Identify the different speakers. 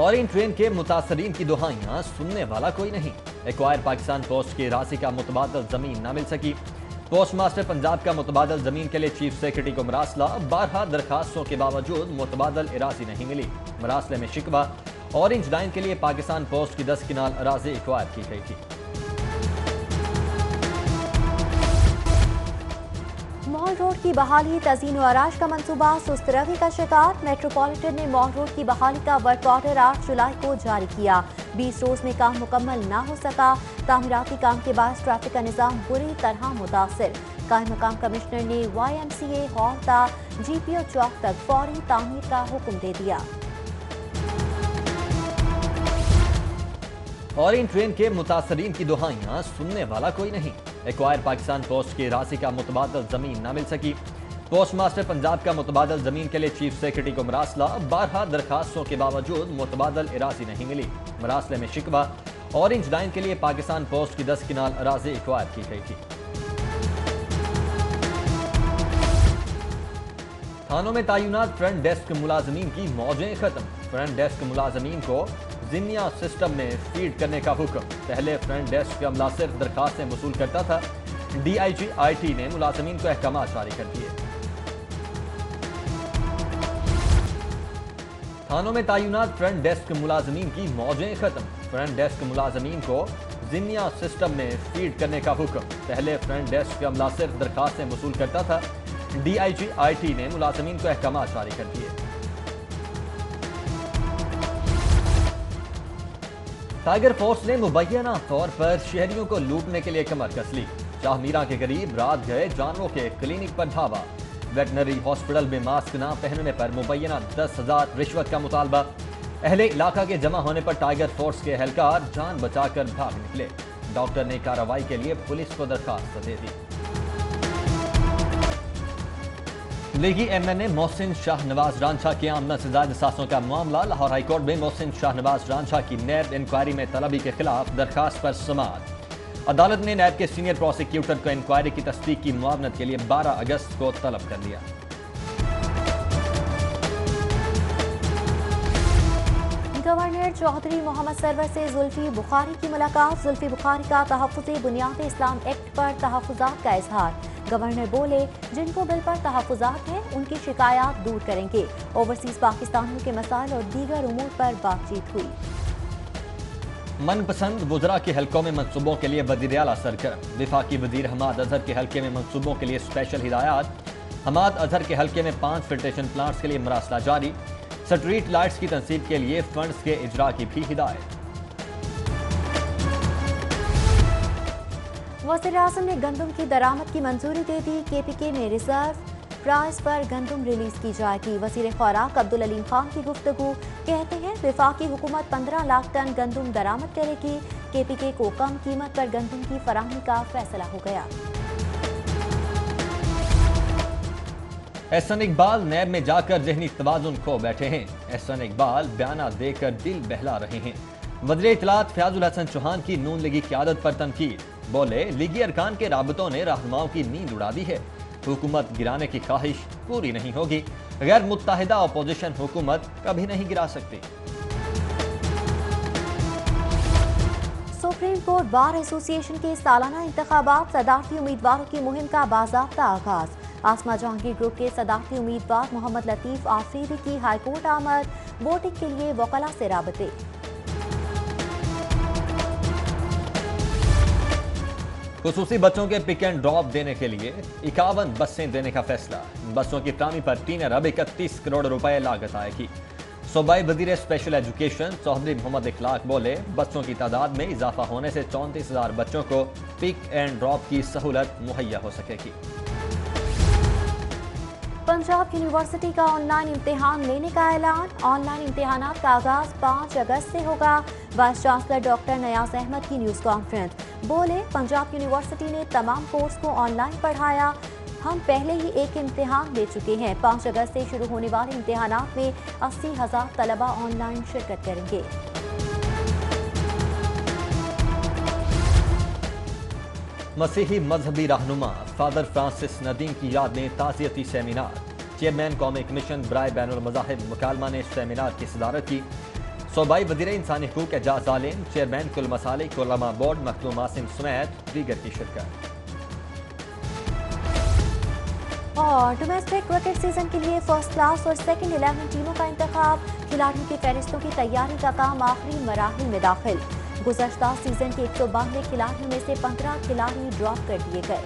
Speaker 1: اور ان ٹرین کے متاثرین کی دہائیاں سننے والا کوئی نہیں. ایکوائر پاکستان پوسٹ کی راضی کا متبادل زمین نہ مل سکی. پوسٹ ماسٹر پنجاب کا متبادل زمین کے لیے چیف سیکرٹری کو مراسلہ. 12 درخواستوں کے باوجود متبادل اراضی نہیں ملی. مراسلے میں شکوہ. اورنج لائن کے لیے پاکستان پوسٹ کی 10 کنال اراضی ایکوائر کی گئی تھی.
Speaker 2: مال روڈ کی بحالی تزئین و آرائش کا منصوبہ سست روی کا شکار. میٹروپولیٹن نے مال روڈ کی بحالی کا ورک آرڈر 8 جولائی کو جاری کیا. 20 روز میں کام مکمل نہ ہو سکا. تعمیراتی کام کے باعث ٹریفک کا نظام بری طرح متاثر. قائم مقام کمشنر نے YMCA ہال تا GPO چوک تک فوری تعمیر کا حکم دے دیا.
Speaker 1: اور ان ٹرین کے متاثرین کی دہائیاں سننے والا کوئی نہیں. ایکوائر پاکستان پوسٹ کی راضی کا متبادل زمین نہ مل سکی. پوسٹ ماسٹر پنجاب کا متبادل زمین کے لیے چیف سیکرٹری کو مراسلہ. 12 درخواستوں کے باوجود متبادل اراضی نہیں ملی. مراسلے میں شکوہ. اورنج لائن کے لیے پاکستان پوسٹ کی 10 کنال اراضی ایکوائر کی گئی تھی. تھانوں میں تعینات فرنٹ ڈیسک ملازمین کی موجیں ختم. فرنٹ ڈیسک ملازمین کو زنیا سسٹم میں فیڈ کرنے کا حکم. پہلے فرنٹ ڈیسک کا عملہ صرف درخواستیں وصول کرتا تھا. DIG IT نے ملازمین کو احکامات جاری کر دیے. تھانوں میں تعینات فرنٹ ڈیسک ملازمین کی موجیں ختم. فرنٹ ڈیسک ملازمین کو زنیا سسٹم میں فیڈ کرنے کا حکم. پہلے فرنٹ ڈیسک کا عملہ صرف درخواستیں وصول کرتا تھا. DIG IT نے ملازمین کو احکامات جاری کر دیے. ٹائیگر فورس نے مبینہ طور پر شہریوں کو لوٹنے کے لیے کمر کس لی. شاہ میرا کے قریب رات گئے جانوروں کے کلینک پر دھاوا. ویٹنری ہاسپٹل میں ماسک نہ پہننے پر مبینہ 10,000 رشوت کا مطالبہ. اہل علاقہ کے جمع ہونے پر ٹائیگر فورس کے اہلکار جان بچا کر بھاگ نکلے. ڈاکٹر نے کارروائی کے لیے پولیس کو درخواست دے دی. لیگی MNA محسن شاہ نواز رانجھا کے آمدن سے زائد اثاثوں کا معاملہ. لاہور ہائی کورٹ میں محسن شاہ نواز رانجھا کی نیب انکوائری میں طلبی کے خلاف درخواست پر سماعت. عدالت نے نیب کے سینئر پروسیکیوٹر کو انکوائری کی تصدیق کی معاونت کے لیے 12 اگست کو طلب کر لیا.
Speaker 2: گورنر چودھری محمد سرور سے زلفی بخاری کی ملاقات. زلفی بخاری کا تحفظ بنیاد اسلام ایکٹ پر تحفظات کا اظہار. گورنر بولے جن کو بل پر تحفظات ہیں ان کی شکایات دور کریں گے. اوورسیز پاکستانیوں کے مسائل اور دیگر امور پر بات چیت ہوئی.
Speaker 1: من پسند وزراء کے حلقوں میں منصوبوں کے لیے وزیر اعلیٰ سرگرم. وفاقی وزیر حماد اظہر کے حلقے میں منصوبوں کے لیے اسپیشل ہدایات. حماد اظہر کے حلقے میں 5 فلٹریشن پلانٹس کے لیے مراسلہ جاری. سٹریٹ لائٹس کی تنصیب کے لیے فنڈز کے اجرا کی بھی ہدایت.
Speaker 2: وزیر اعظم نے گندم کی درآمد کی منظوری دے دی. KPK میں ریزرو پرائز پر گندم ریلیز کی جائے گی. وزیر خوراک عبدالعلیم خان کی گفتگو. کہتے ہیں وفاقی حکومت 15 لاکھ ٹن گندم درآمد کرے گی. KPK کو کم قیمت پر گندم کی فراہمی کا فیصلہ ہو گیا.
Speaker 1: احسن اقبال نیب میں جا کر ذہنی توازن کھو بیٹھے ہیں. احسن اقبال بیانات دے کر دل بہلا رہے ہیں. وزیر اطلاعات فیاض الحسن چوہان کی نون لیگی قیادت پر تنقید. بولے لیگی ارکان کے رابطوں نے رہنماؤں کی نیند اڑا دی ہے. حکومت گرانے کی خواہش پوری نہیں ہوگی. غیر متحدہ اپوزیشن حکومت کبھی نہیں گرا سکتی.
Speaker 2: سپریم کورٹ بار ایسوسی ایشن کے سالانہ انتخابات. صدارتی امیدواروں کی مہم کا باضابطہ آغاز. آسما جہانگیر گروپ کے صدارتی امیدوار محمد لطیف آفریدی کی ہائی کورٹ آمد. ووٹنگ کے لیے وکلاء سے رابطے.
Speaker 1: خصوصی بسوں کے پک اینڈ ڈراپ دینے کے لیے 51 بسیں دینے کا فیصلہ. بسوں کی فراہمی پر 3 ارب 31 کروڑ روپے لاگت آئے گی. صوبائی وزیر اسپیشل ایجوکیشن چودھری محمد اخلاق بولے بسوں کی تعداد میں اضافہ ہونے سے 34,000 بچوں کو پک اینڈ ڈراپ کی سہولت مہیا ہو سکے گی.
Speaker 2: پنجاب یونیورسٹی کا آن لائن امتحان لینے کا اعلان. آن لائن امتحانات کا آغاز 5 اگست سے ہوگا. وائس چانسلر ڈاکٹر نیاز احمد کی نیوز کانفرنس. بولے پنجاب یونیورسٹی نے تمام کورس کو آن لائن پڑھایا. ہم پہلے ہی ایک امتحان لے چکے ہیں. 5 اگست سے شروع ہونے والے امتحانات میں 80,000 طلبہ آن لائن شرکت کریں گے.
Speaker 1: مسیحی مذہبی رہنما فادر فرانسس ندیم کی یاد میں تعزیتی سیمینار. چیئرمین قومی کمیشن برائے بین المذاہب مکالمہ نے سیمینار کی صدارت کی. صوبائی وزیر انسانی حقوق اعجاز عالم، چیئرمین کل مسالک علماء بورڈ مخدوم عاصم سمیت دیگر کی شرکت۔
Speaker 2: اور ڈومیسٹک کرکٹ سیزن کے لیے فرسٹ کلاس اور سیکنڈ 11 ٹیموں کا انتخاب، کھلاڑیوں کی فہرستوں کی تیاری کا کام آخری مراحل میں داخل۔ گزشتہ سیزن کے 192 کھلاڑیوں میں سے 15 کھلاڑی ڈراپ کر دیے گئے۔